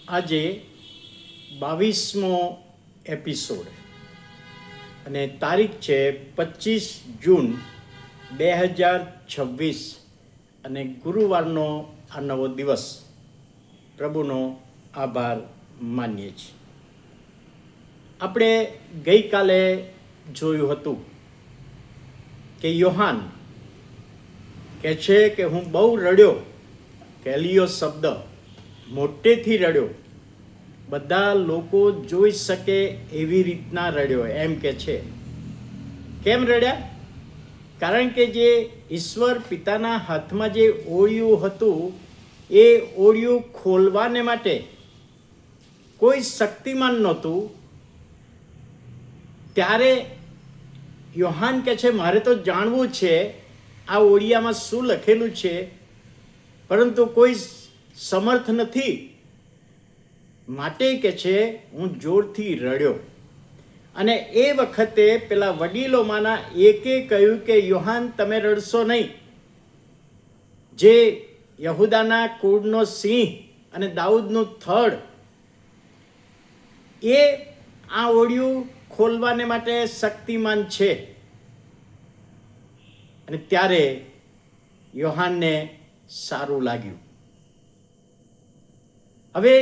આજે 22મો એપિસોડ અને તારીખ છે 25 જૂન 2026 અને ગુરુવારનો આ નવો દિવસ. પ્રભુનો આભાર માનીએ છીએ. આપણે ગઈકાલે જોયું હતું કે યોહાન કહે છે કે હું બહુ રડ્યો, કેલિયો શબ્દ મોટેથી રડ્યો, બધા લોકો જોઈ શકે એવી રીતના રડ્યો એમ કે છે. કેમ રડ્યા? કારણ કે જે ઈશ્વર પિતાના હાથમાં જે ઓળિયું હતું એ ઓળિયું ખોલવાને માટે કોઈ શક્તિમાન નહોતું. ત્યારે યોહાન કહે છે મારે તો જાણવું છે આ ઓળિયામાં શું લખેલું છે, પરંતુ કોઈ સમર્થ નથી. માટે કે છે હું જોરથી રડ્યો. અને એ વખતે પેલા વડીલોમાંના એકે કહ્યું કે યોહાન તમે રડશો નહીં. જે યહૂદાના કુળનો સિંહ અને દાઉદનું થડ, એ આ ઓળિયું ખોલવાને માટે શક્તિમાન છે. અને ત્યારે યોહાનને સારું લાગ્યું. હવે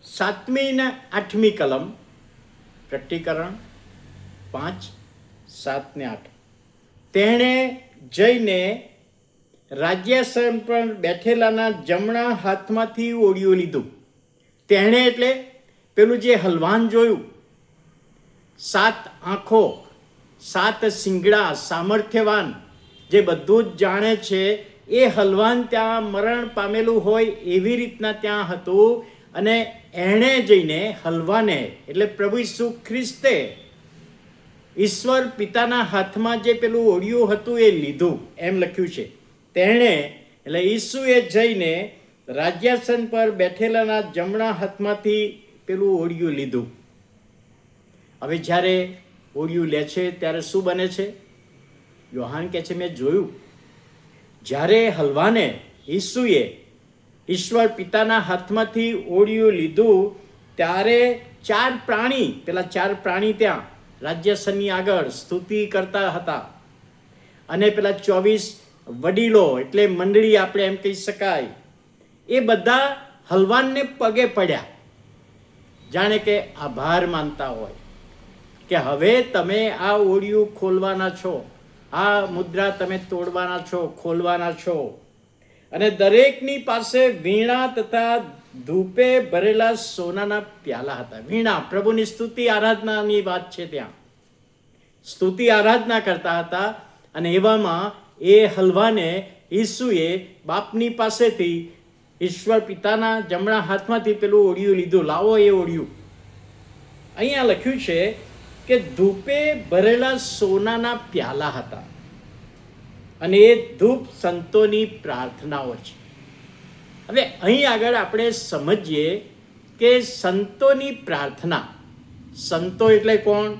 7મી ને 8મી કલમ, પ્રકટીકરણ 5, 7 ને 8. તેણે જઈને રાજ્યાસન પર બેઠેલાના જમણા હાથમાંથી ઓળિયું લીધું. તેણે એટલે પેલું જે હલવાન જોયું, 7 આંખો, 7 શિંગડા, સામર્થ્યવાન, જે બધું જ જાણે છે, એ હલવાન ત્યાં મરણ પામેલું હોય એવી રીતના ત્યાં હતું. અને એણે જઈને હલવાને એટલે પ્રભુ ઈસુ ખ્રિસ્તે ઈશ્વર પિતાના હાથમાં જે પેલું ઓળિયું હતું એ લીધું એમ લખ્યું છે. તેણે એટલે ઈસુએ જઈને રાજ્યાસન પર બેઠેલાના જમણા હાથમાંથી પેલું ઓળિયું લીધું. હવે જ્યારે ઓળિયું લે છે ત્યારે શું બને છે? યોહાન કહે છે મેં જોયું, જ્યારે હલવાને ઈસુએ ઈશ્વર પિતાના હાથમાંથી ઓળિયું લીધું ત્યારે 4 પ્રાણી, પેલા 4 પ્રાણી ત્યાં રાજ્યાસનની આગળ સ્તુતિ કરતા હતા. અને પેલા 24 વડીલો એટલે મંડળી આપણે એમ કહી શકાય, એ બધા હલવાનને પગે પડ્યા, જાણે કે આભાર માનતા હોય કે હવે તમે આ ઓળિયું ખોલવાના છો, આ મુદ્રા તમે તોડવાના છો, ખોલવાના છો. અને દરેકની પાસે વીણા તથા ધૂપે ભરેલા સોનાના પ્યાલા હતા. વીણા, પ્રભુની સ્તુતિ આરાધનાની વાત છે, ત્યાં સ્તુતિ આરાધના કરતા હતા. અને એવામાં એ હલવાને ઈસુએ બાપની પાસેથી ઈશ્વર પિતાના જમણા હાથમાંથી પેલું ઓળિયું લીધું. લાવો એ ઓળિયું. અહીંયા લખ્યું છે કે ધૂપે ભરેલા સોનાના પ્યાલા હતા. અને એ ધૂપ સંતોની પ્રાર્થનાઓ છે. હવે અહીં આગળ આપણે સમજીએ કે સંતોની પ્રાર્થના. સંતો એટલે કોણ?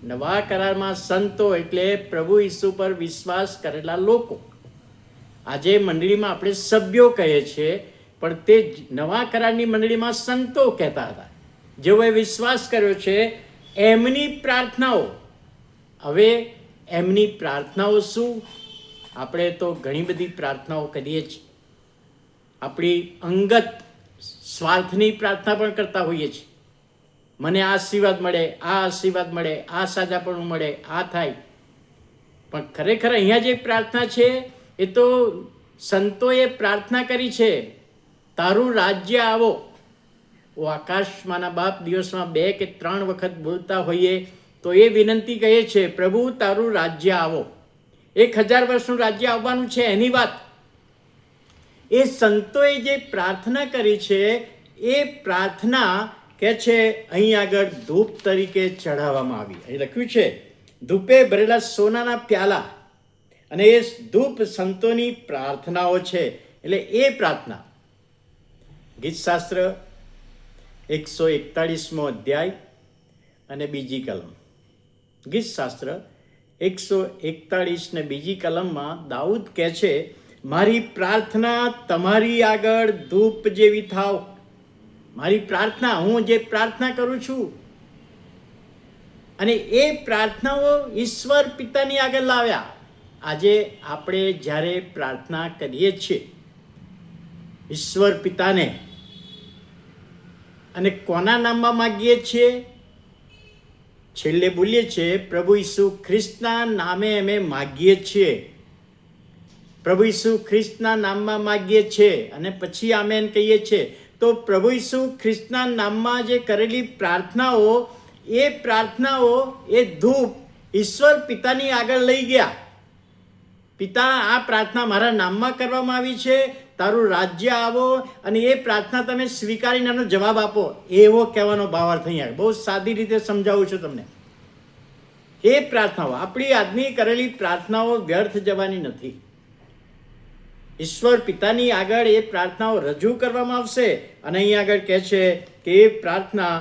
નવા કરારમાં સંતો એટલે પ્રભુ ઈસુ પર વિશ્વાસ કરેલા લોકો. આજે મંડળીમાં આપણે સભ્યો કહીએ છીએ, પણ તે નવા કરારની મંડળીમાં સંતો કહેતા હતા. જેઓએ વિશ્વાસ કર્યો છે એમની પ્રાર્થનાઓ. હવે એમની પ્રાર્થનાઓ શું? આપણે તો ઘણી બધી પ્રાર્થનાઓ કરીએ છીએ. આપણી અંગત સ્વાર્થની પ્રાર્થના પણ કરતા હોઈએ છીએ. મને આ આશીર્વાદ મળે, આ આશીર્વાદ મળે, આ સાજાપણું મળે, આ થાય. પણ ખરેખર અહીંયા જે પ્રાર્થના છે એ તો સંતોએ પ્રાર્થના કરી છે, તારું રાજ્ય આવો. ઓ આકાશમાંના બાપ દિવસમાં 2 કે 3 વખત બોલતા હોઈએ તો એ વિનંતી કહે છે પ્રભુ તારું રાજ્ય આવો. 1000 વર્ષનું રાજ્ય આવવાનું છે એની વાત. એ સંતોએ જે પ્રાર્થના કરી છે એ પ્રાર્થના કે છે અહીં આગળ ધૂપ તરીકે ચઢાવવામાં આવી. અહીં લખ્યું છે ધૂપે ભરેલા સોનાના પ્યાલા. અને એ ધૂપ સંતોની પ્રાર્થનાઓ છે. એટલે એ પ્રાર્થના ગીતશાસ્ત્ર 141મો અધ્યાય અને બીજી કલમ. ગીતશાસ્ત્ર 141 ને બીજી કલમમાં દાઉદ કહે છે મારી પ્રાર્થના તમારી આગળ ધૂપ જેવી થાવ. મારી પ્રાર્થના, હું જે પ્રાર્થના કરું છું, અને એ પ્રાર્થનાઓ ઈશ્વર પિતાની આગળ લાવ્યા. આજે આપણે જ્યારે પ્રાર્થના કરીએ છીએ ઈશ્વર પિતાને, અને કોના નામમાં માગીએ છીએ? છેલ્લે બોલીએ છીએ પ્રભુ ઈસુ ખ્રિસ્તના નામે અમે માગીએ છીએ. પ્રભુ ઈસુ ખ્રિસ્તના નામમાં માગીએ છીએ અને પછી આમેન કહીએ છીએ. તો પ્રભુ ઈસુ ખ્રિસ્તના નામમાં જે કરેલી પ્રાર્થનાઓ, એ પ્રાર્થનાઓ, એ ધૂપ ઈશ્વર પિતાની આગળ લઈ ગયા. પિતા, આ પ્રાર્થના મારા નામમાં કરવામાં આવી છે, તારું રાજ્ય આવો, અને એ પ્રાર્થના તમે સ્વીકારીને એનો જવાબ આપો. એવો કહેવાનો ભાવાર્થ અહીંયા બહુ સાદી રીતે સમજાવું છું તમને. એ પ્રાર્થનાઓ, આપણી આજની કરેલી પ્રાર્થનાઓ વ્યર્થ જવાની નથી. ઈશ્વર પિતાની આગળ એ પ્રાર્થનાઓ રજૂ કરવામાં આવશે, અને અહીં આગળ કહે છે કે એ પ્રાર્થના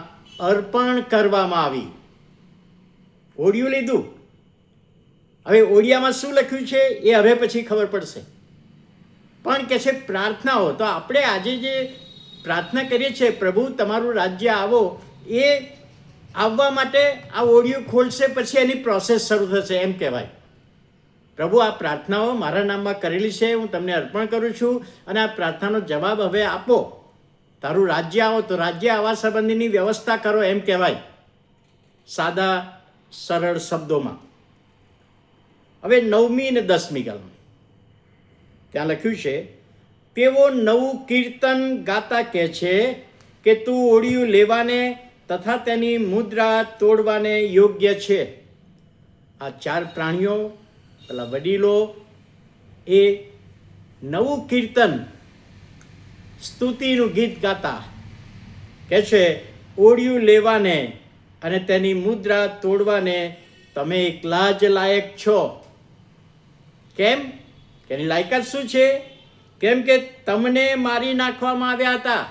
અર્પણ કરવામાં આવી. ઓડિયું લીધું. હવે ઓડિયામાં શું લખ્યું છે એ હવે પછી ખબર પડશે, પણ કે છે પ્રાર્થનાઓ. તો આપણે આજે જે પ્રાર્થના કરીએ છીએ, પ્રભુ તમારું રાજ્ય આવો, એ આવવા માટે આ ઓડિયું ખોલશે, પછી એની પ્રોસેસ શરૂ થશે. એમ કહેવાય, પ્રભુ આ પ્રાર્થનાઓ મારા નામમાં કરેલી છે, હું તમને અર્પણ કરું છું, અને આ પ્રાર્થનાનો જવાબ હવે આપો. તારું રાજ્ય આવો, તો રાજ્ય આવવા સંબંધીની વ્યવસ્થા કરો, એમ કહેવાય સાદા સરળ શબ્દોમાં. હવે 9મી અને 10મી કલમ ત્યાં લખ્યું છે, તેઓ નવું કીર્તન ગાતા કહે છે કે તું ઓડિયું લેવાને તથા તેની મુદ્રા તોડવાને યોગ્ય છે. આ 4 પ્રાણીઓ, પેલા વડીલો, એ નવું કીર્તન, સ્તુતિનું ગીત ગાતા કહે છે, ઓડિયું લેવાને અને તેની મુદ્રા તોડવાને તમે એકલા જ લાયક છો. કેમ? એની લાયકાત શું છે? કેમ કે તમને મારી નાખવામાં આવ્યા હતા.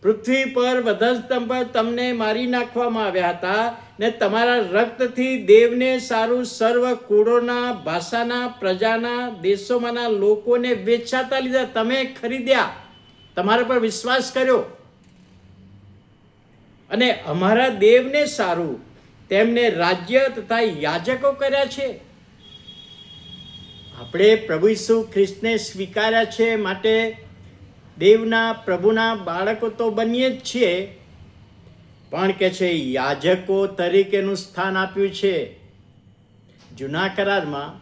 પૃથ્વી પર વધસ્તંભ પર તમને મારી નાખવામાં આવ્યા હતા, ને તમારા રક્તથી દેવને સારું સર્વ કુળોના, ભાષાના, પ્રજાના, દેશોમાંના લોકોને વેચાતા લીધા. તમે ખરીદ્યા, તમારા પર વિશ્વાસ કર્યો, અને અમારા દેવને સારું તેમને રાજ્ય તથા યાજકો કર્યા છે. આપણે પ્રભુ ઈસુ ખ્રિસ્તને સ્વીકાર્યા છે, માટે દેવના, પ્રભુના બાળકો તો બનીએ જ છીએ, પણ કે છે યાજકો તરીકેનું સ્થાન આપ્યું છે. જૂના કરારમાં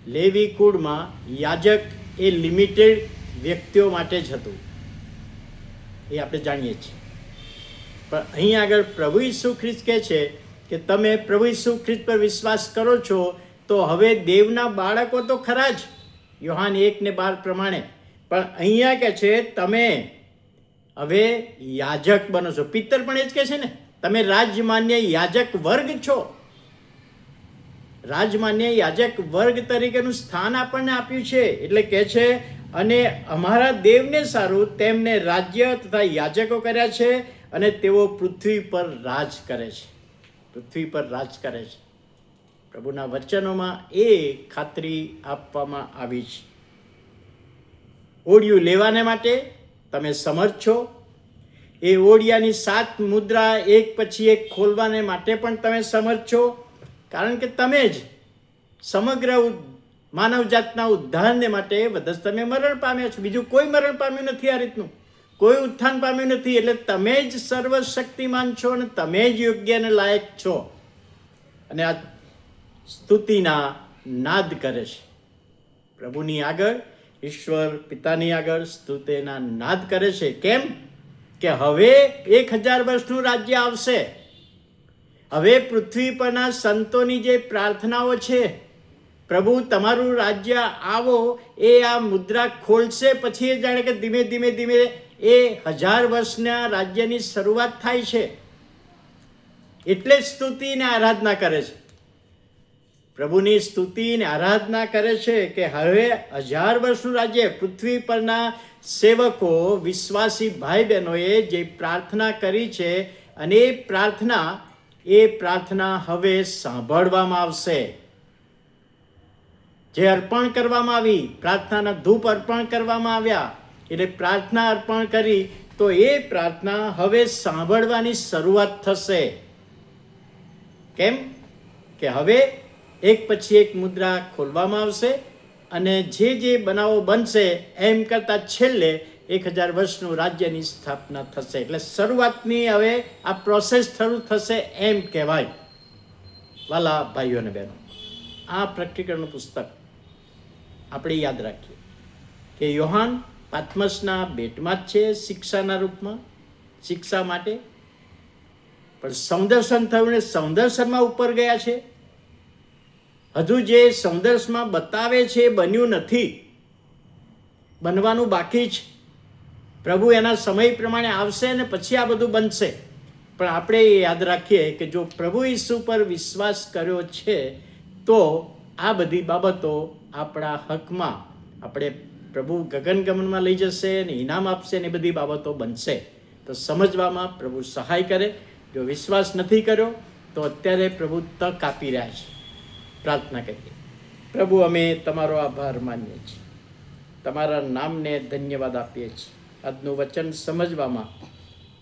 લેવી કુળમાં યાજક એ લિમિટેડ વ્યક્તિઓ માટે જ હતું, એ આપણે જાણીએ છીએ. પણ અહીં આગળ પ્રભુ ઈસુ ખ્રિસ્ત કહે છે કે તમે પ્રભુ ઈસુ ખ્રિસ્ત પર વિશ્વાસ કરો છો, તો હવે દેવના બાળકો તો ખરા જ, યોહાન 1:12 પ્રમાણે, પણ અહીંયા કહે છે તમે હવે યાજક બનો છો. પિત્તર પણ એ જ કહે છે ને, તમે રાજમાન્ય યાજક વર્ગ છો. રાજમાન્ય યાજક વર્ગ તરીકેનું સ્થાન આપણને આપ્યું છે. એટલે કહે છે, અને અમારા દેવને સારું તેમને રાજ્ય તથા યાજકો કર્યા છે, અને તેઓ પૃથ્વી પર રાજ કરે છે. પૃથ્વી પર રાજ કરે છે. પ્રભુના વચનોમાં એ ખાતરી આપવામાં આવી છે. ઓડિયું લેવાને માટે તમે સમર્થ છો. એ ઓડિયાની 7 મુદ્રા એક પછી એક ખોલવાને માટે પણ તમે સમર્થ છો, કારણ કે તમે જ સમગ્ર માનવજાતના ઉદ્ધારને માટે વધસ્તંભે મરણ પામ્યા છો. બીજું કોઈ મરણ પામ્યું નથી, આ રીતનું કોઈ ઉત્થાન પામ્યું નથી. એટલે તમે જ સર્વશક્તિમાન છો, અને તમે જ યોગ્ય અને લાયક છો. અને આ સ્તુતિના નાદ કરે છે પ્રભુની આગળ, ઈશ્વર પિતાની આગળ સ્તુતિના નાદ કરે છે. કેમ? કે હવે 1000 વર્ષનું રાજ્ય આવશે. હવે પૃથ્વી પરના સંતોની જે પ્રાર્થનાઓ છે, પ્રભુ તમારું રાજ્ય આવો, એ આ મુદ્રા ખોલશે, પછી એ જાણે કે ધીમે ધીમે ધીમે એ 1000 વર્ષના રાજ્યની શરૂઆત થાય છે. એટલે સ્તુતિ અને આરાધના કરે છે. પ્રભુની સ્તુતિ અને આરાધના કરે છે કે હવે 1000 વર્ષનું રાજ્ય, પૃથ્વી પરના સેવકો, વિશ્વાસી ભાઈ બહેનોએ જે પ્રાર્થના કરી છે, અને એ પ્રાર્થના હવે સાંભળવામાં આવશે. જે અર્પણ કરવામાં આવી, પ્રાર્થનાના ધૂપ અર્પણ કરવામાં આવ્યા, એટલે પ્રાર્થના અર્પણ કરી તો એ પ્રાર્થના હવે સાંભળવાની શરૂઆત થશે. કેમ કે હવે એક પછી એક મુદ્રા ખોલવામાં આવશે અને જે બનાવો બનશે એમ કરતાં છેલ્લે 1000 વર્ષનું રાજ્યની સ્થાપના થશે. એટલે શરૂઆતની હવે આ પ્રોસેસ શરૂ થશે એમ કહેવાય. વાલા ભાઈઓ અને બહેનો, આ પ્રકટીકરણનું પુસ્તક આપણે યાદ રાખીએ કે યોહાન પાત્મસના ભેટમાં જ છે શિક્ષાના રૂપમાં, શિક્ષા માટે, પણ સૌંદર્શન થયું ને સૌંદર્શનમાં ઉપર ગયા છે. હજુ જે સૌંદર્શમાં બતાવે છે એ બન્યું નથી, બનવાનું બાકી છે. પ્રભુ એના સમય પ્રમાણે આવશે ને પછી આ બધું બનશે. પણ આપણે એ યાદ રાખીએ કે જો પ્રભુ ઈસુ પર વિશ્વાસ કર્યો છે તો આ બધી બાબતો આપણા હકમાં, આપણે પ્રભુ ગગનગમનમાં લઈ જશે ને ઇનામ આપશે ને એ બધી બાબતો બનશે. તો સમજવામાં પ્રભુ સહાય કરે. જો વિશ્વાસ નથી કર્યો તો અત્યારે પ્રભુ તક આપી રહ્યા છે. પ્રાર્થના કરીએ. પ્રભુ, અમે તમારો આભાર માનીએ છીએ, તમારા નામને ધન્યવાદ આપીએ છીએ. આજનું વચન સમજવામાં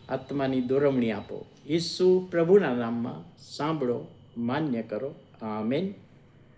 આત્માની દોરવણી આપો. ઈસુ પ્રભુના નામમાં સાંભળો, માન્ય કરો. આમેન.